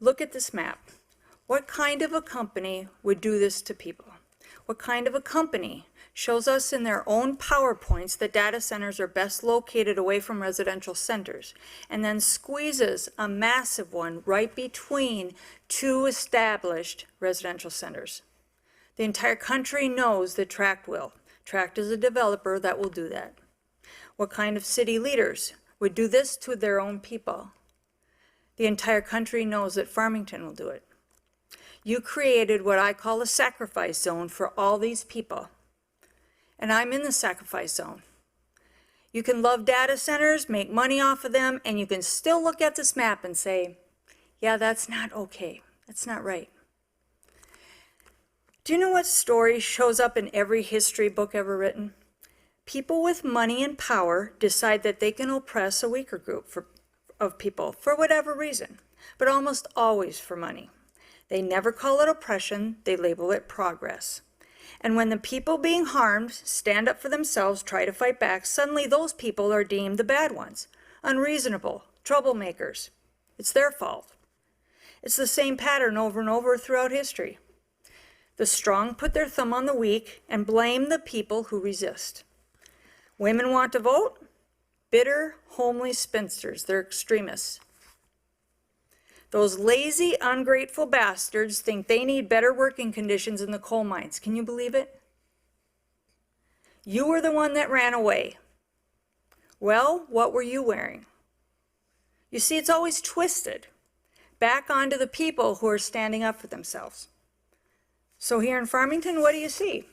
Look at this map. What kind of a company would do this to people? What kind of a company shows us in their own PowerPoints that data centers are best located away from residential centers, and then squeezes a massive one right between two established residential centers? The entire country knows that Tract will. Tract is a developer that will do that. What kind of city leaders would do this to their own people? The entire country knows that Farmington will do it. You created what I call a sacrifice zone for all these people. And I'm in the sacrifice zone. You can love data centers, make money off of them, and you can still look at this map and say, yeah, that's not okay. That's not right. Do you know what story shows up in every history book ever written? People with money and power decide that they can oppress a weaker group of people for whatever reason, but almost always for money. They never call it oppression, they label it progress. And when the people being harmed stand up for themselves, try to fight back, suddenly those people are deemed the bad ones, unreasonable, troublemakers. It's their fault. It's the same pattern over and over throughout history. The strong put their thumb on the weak and blame the people who resist. Women want to vote? Bitter, homely spinsters, they're extremists. Those lazy, ungrateful bastards think they need better working conditions in the coal mines. Can you believe it? You were the one that ran away. Well, what were you wearing? You see, it's always twisted back onto the people who are standing up for themselves. So here in Farmington, what do you see?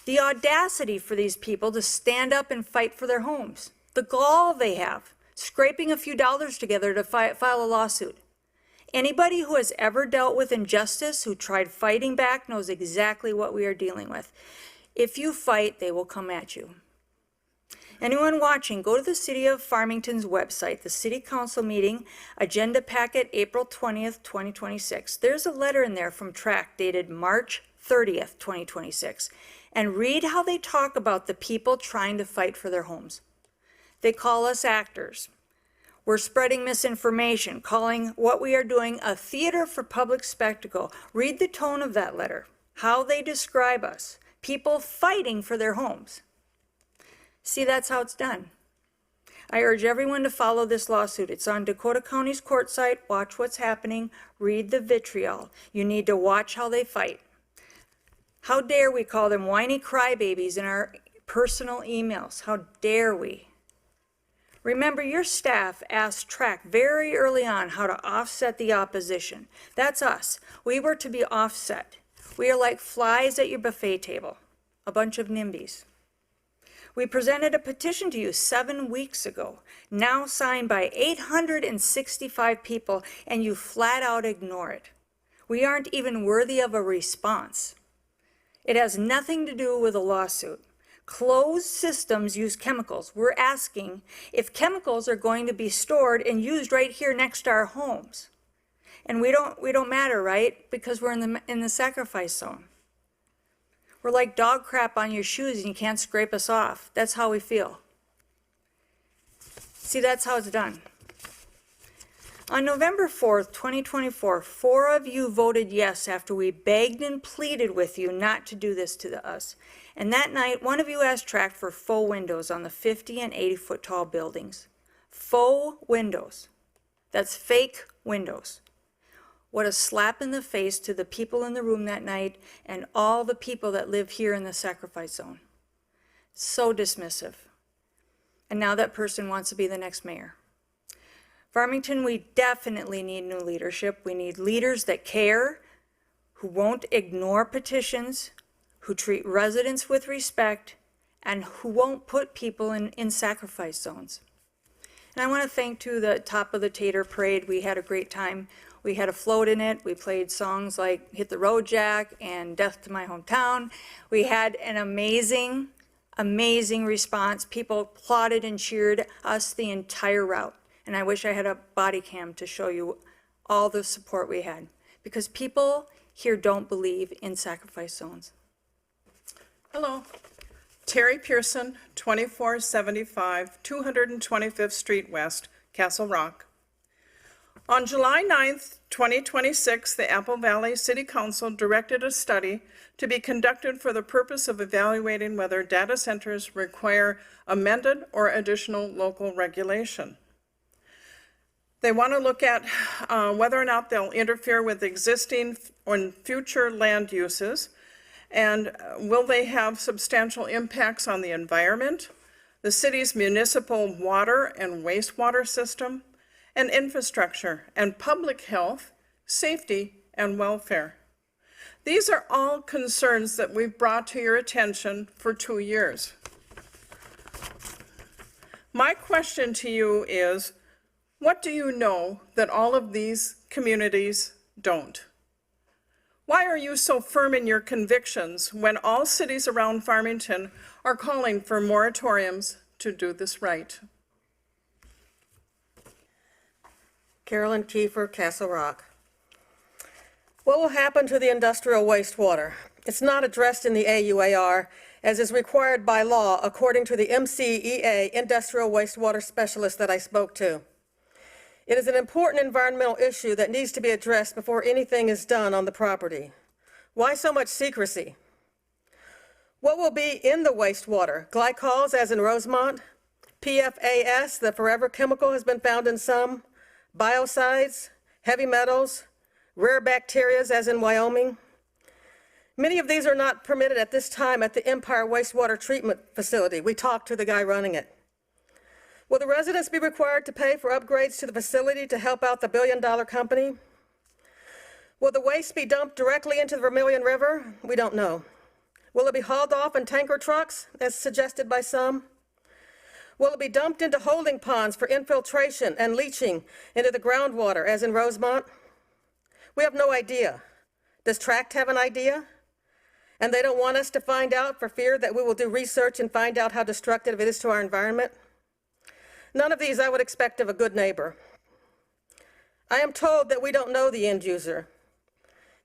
The audacity for these people to stand up and fight for their homes. The gall they have, scraping a few dollars together to file a lawsuit. Anybody who has ever dealt with injustice, who tried fighting back, knows exactly what we are dealing with. If you fight, they will come at you. Anyone watching, go to the City of Farmington's website, the City Council meeting, agenda packet, April 20th, 2026. There's a letter in there from Tract dated March 30th, 2026. And read how they talk about the people trying to fight for their homes. They call us actors. We're spreading misinformation, calling what we are doing a theater for public spectacle. Read the tone of that letter, how they describe us, people fighting for their homes. See, that's how it's done. I urge everyone to follow this lawsuit. It's on Dakota County's court site. Watch what's happening. Read the vitriol. You need to watch how they fight. How dare we call them whiny crybabies in our personal emails? How dare we? Remember, your staff asked Tract very early on how to offset the opposition. That's us. We were to be offset. We are like flies at your buffet table, a bunch of NIMBYs. We presented a petition to you 7 weeks ago, now signed by 865 people, and you flat out ignore it. We aren't even worthy of a response. It has nothing to do with a lawsuit. Closed systems use chemicals. We're asking if chemicals are going to be stored and used right here next to our homes. And we don't matter, right? Because we're in the sacrifice zone. We're like dog crap on your shoes and you can't scrape us off. That's how we feel. See, that's how it's done. On November 4th, 2024, 4 of you voted yes after we begged and pleaded with you not to do this to us. And that night, one of you asked Tract for faux windows on the 50 and 80-foot tall buildings. Faux windows. That's fake windows. What a slap in the face to the people in the room that night and all the people that live here in the sacrifice zone. So dismissive. And now that person wants to be the next mayor. Farmington, we definitely need new leadership. We need leaders that care, who won't ignore petitions, who treat residents with respect, and who won't put people in sacrifice zones. And I want to thank, too, the Top of the Tater Parade. We had a great time. We had a float in it. We played songs like Hit the Road Jack and Death to My Hometown. We had an amazing, amazing response. People applauded and cheered us the entire route. And I wish I had a body cam to show you all the support we had, because people here don't believe in sacrifice zones. Hello, Terry Pearson, 2475 225th Street West, Castle Rock. On July 9th, 2026, the Apple Valley City Council directed a study to be conducted for the purpose of evaluating whether data centers require amended or additional local regulation. They want to look at whether or not they'll interfere with existing and future land uses, and will they have substantial impacts on the environment, the city's municipal water and wastewater system, and infrastructure, and public health, safety, and welfare. These are all concerns that we've brought to your attention for 2 years. My question to you is, what do you know that all of these communities don't? Why are you so firm in your convictions when all cities around Farmington are calling for moratoriums to do this right? Carolyn Kiefer, Castle Rock. What will happen to the industrial wastewater? It's not addressed in the AUAR, as is required by law, according to the MCEA industrial wastewater specialist that I spoke to. It is an important environmental issue that needs to be addressed before anything is done on the property. Why so much secrecy? What will be in the wastewater? Glycols, as in Rosemont? PFAS, the forever chemical, has been found in some. Biocides, heavy metals, rare bacteria, as in Wyoming. Many of these are not permitted at this time at the Empire Wastewater Treatment Facility. We talked to the guy running it. Will the residents be required to pay for upgrades to the facility to help out the billion-dollar company? Will the waste be dumped directly into the Vermilion River? We don't know. Will it be hauled off in tanker trucks, as suggested by some? Will it be dumped into holding ponds for infiltration and leaching into the groundwater, as in Rosemont? We have no idea. Does Tract have an idea? And they don't want us to find out for fear that we will do research and find out how destructive it is to our environment? None of these I would expect of a good neighbor. I am told that we don't know the end user.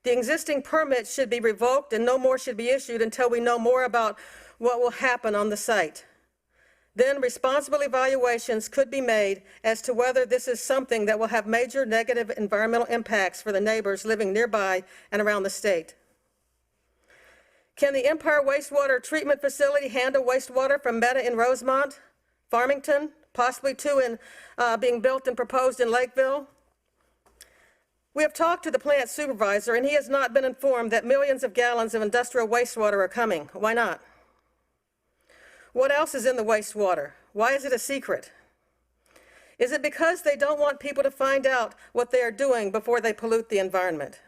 The existing permits should be revoked and no more should be issued until we know more about what will happen on the site. Then responsible evaluations could be made as to whether this is something that will have major negative environmental impacts for the neighbors living nearby and around the state. Can the Empire Wastewater Treatment Facility handle wastewater from Meta in Rosemont, Farmington, possibly two being built and proposed in Lakeville? We have talked to the plant supervisor and he has not been informed that millions of gallons of industrial wastewater are coming. Why not? What else is in the wastewater? Why is it a secret? Is it because they don't want people to find out what they are doing before they pollute the environment?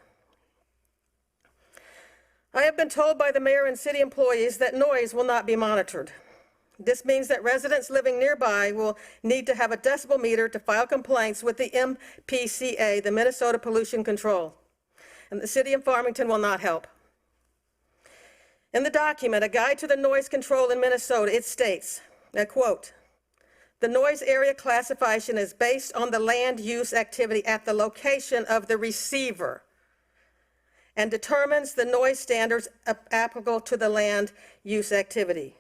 I have been told by the mayor and city employees that noise will not be monitored. This means that residents living nearby will need to have a decibel meter to file complaints with the MPCA, the Minnesota Pollution Control. And the city of Farmington will not help. In the document, A Guide to the Noise Control in Minnesota, it states, I quote, "The noise area classification is based on the land use activity at the location of the receiver and determines the noise standards applicable to the land use activity."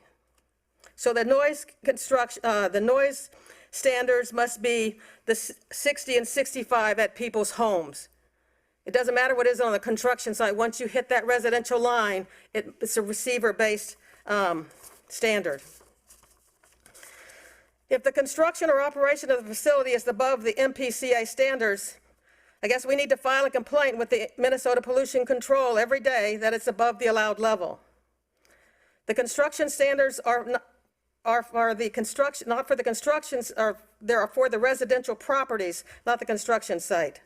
So the noise standards must be the 60 and 65 at people's homes. It doesn't matter what is on the construction site. Once you hit that residential line, it's a receiver-based standard. If the construction or operation of the facility is above the MPCA standards, I guess we need to file a complaint with the Minnesota Pollution Control every day that it's above the allowed level. The construction standards are for the construction, not for the constructions, they are for the residential properties, not the construction site.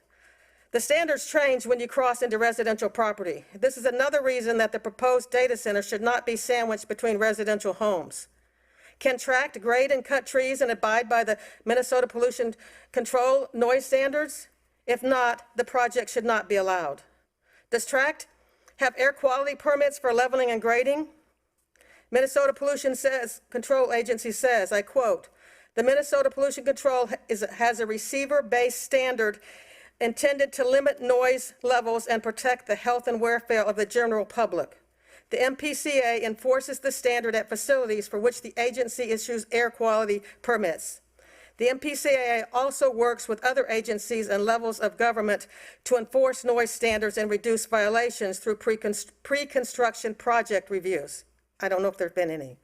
The standards change when you cross into residential property. This is another reason that the proposed data center should not be sandwiched between residential homes. Can Tract grade and cut trees and abide by the Minnesota Pollution Control noise standards? If not, the project should not be allowed. Does Tract have air quality permits for leveling and grading? Minnesota Pollution Control Agency says, I quote, "The Minnesota Pollution Control has a receiver-based standard intended to limit noise levels and protect the health and welfare of the general public. The MPCA enforces the standard at facilities for which the agency issues air quality permits. The MPCAA also works with other agencies and levels of government to enforce noise standards and reduce violations through pre-construction project reviews. I don't know if there have been any.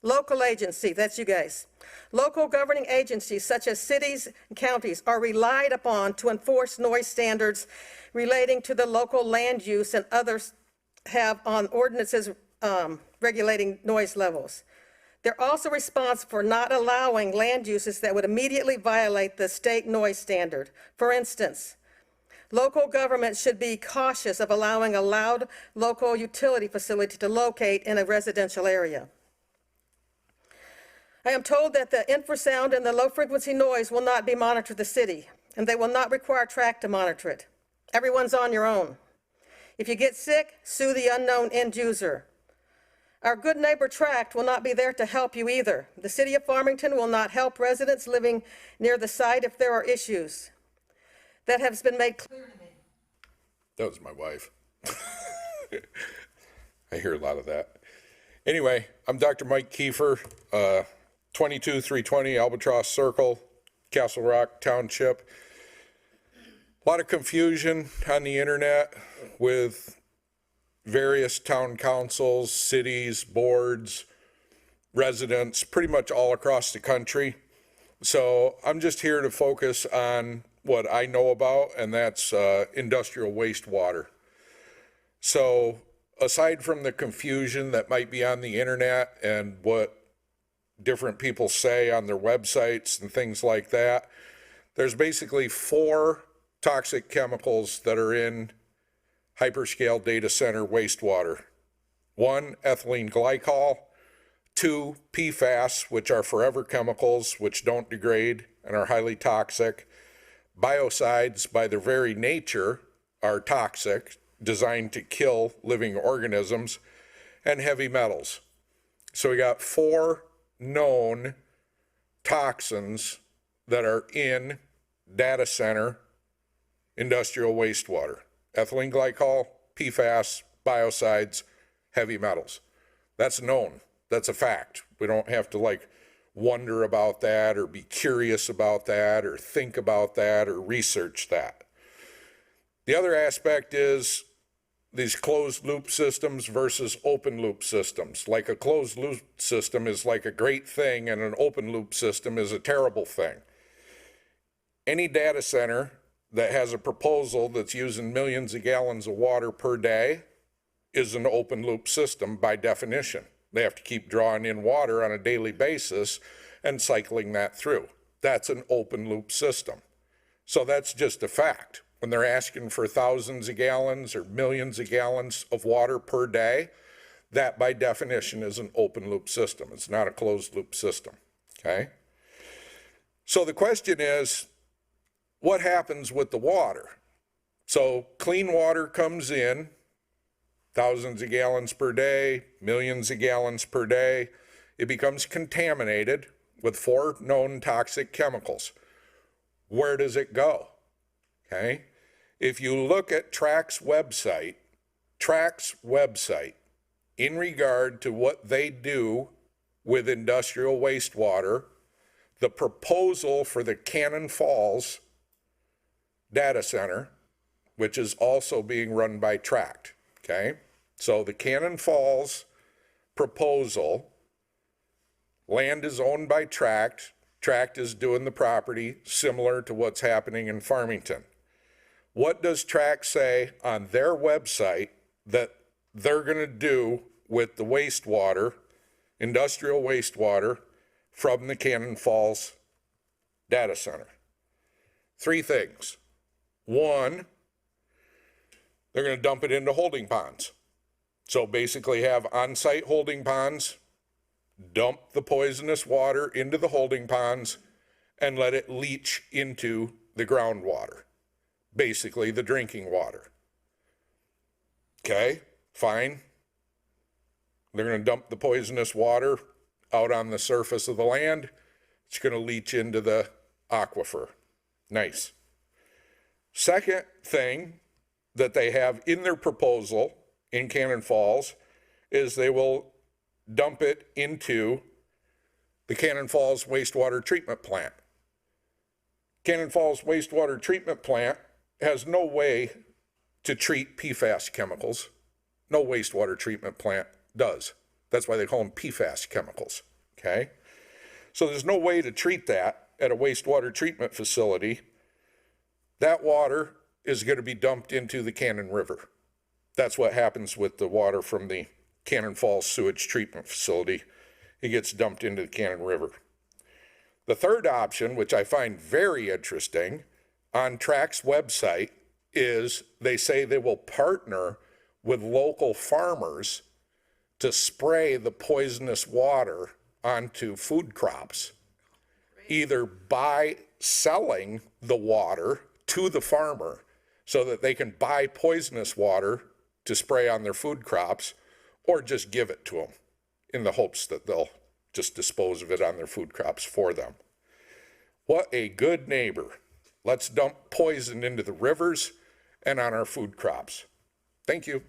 Local agency, that's you guys. Local governing agencies such as cities and counties are relied upon to enforce noise standards relating to the local land use, and others have on ordinances regulating noise levels. They're also responsible for not allowing land uses that would immediately violate the state noise standard. For instance, local government should be cautious of allowing a loud local utility facility to locate in a residential area. I am told that the infrasound and the low-frequency noise will not be monitored the city, and they will not require TRAC to monitor it. Everyone's on your own. If you get sick, sue the unknown end user. Our good neighbor TRAC will not be there to help you either. The city of Farmington will not help residents living near the site if there are issues. That has been made clear to me. That was my wife. I hear a lot of that. Anyway, I'm Dr. Mike Kiefer, 22320 Albatross Circle, Castle Rock Township. A lot of confusion on the internet with various town councils, cities, boards, residents, pretty much all across the country. So I'm just here to focus on what I know about, and that's industrial wastewater. So aside from the confusion that might be on the internet and what different people say on their websites and things like that, there's basically 4 toxic chemicals that are in hyperscale data center wastewater. 1, ethylene glycol. 2, PFAS, which are forever chemicals which don't degrade and are highly toxic. Biocides, by their very nature, are toxic, designed to kill living organisms. And heavy metals. So we got 4 known toxins that are in data center industrial wastewater. Ethylene glycol, PFAS, biocides, heavy metals. That's known. That's a fact. We don't have to wonder about that or be curious about that or think about that or research that. The other aspect is these closed loop systems versus open loop systems. Like a closed loop system is like a great thing and an open loop system is a terrible thing. Any data center that has a proposal that's using millions of gallons of water per day is an open loop system by definition. They have to keep drawing in water on a daily basis and cycling that through. That's an open loop system. So that's just a fact. When they're asking for thousands of gallons or millions of gallons of water per day, that by definition is an open loop system. It's not a closed loop system, okay? So the question is, what happens with the water? So clean water comes in, thousands of gallons per day, millions of gallons per day. It becomes contaminated with 4 known toxic chemicals. Where does it go? Okay. If you look at TRAC's website, in regard to what they do with industrial wastewater, the proposal for the Cannon Falls data center, which is also being run by TRAC, okay? So the Cannon Falls proposal, land is owned by TRAC. TRAC is doing the property similar to what's happening in Farmington. What does TRAC say on their website that they're going to do with the wastewater, industrial wastewater from the Cannon Falls data center? 3 things. 1, they're going to dump it into holding ponds. So basically have on-site holding ponds, dump the poisonous water into the holding ponds, and let it leach into the groundwater, basically the drinking water. Okay, fine. They're going to dump the poisonous water out on the surface of the land. It's going to leach into the aquifer. Nice. Second thing that they have in their proposal in Cannon Falls is they will dump it into the Cannon Falls wastewater treatment plant. Cannon Falls wastewater treatment plant has no way to treat PFAS chemicals. No wastewater treatment plant does. That's why they call them PFAS chemicals, okay? So there's no way to treat that at a wastewater treatment facility. That water is going to be dumped into the Cannon River. That's what happens with the water from the Cannon Falls sewage treatment facility. It gets dumped into the Cannon River. The third option, which I find very interesting, on TRAC's website is they say they will partner with local farmers to spray the poisonous water onto food crops, either by selling the water to the farmer so that they can buy poisonous water to spray on their food crops, or just give it to them in the hopes that they'll just dispose of it on their food crops for them. What a good neighbor. Let's dump poison into the rivers and on our food crops. Thank you.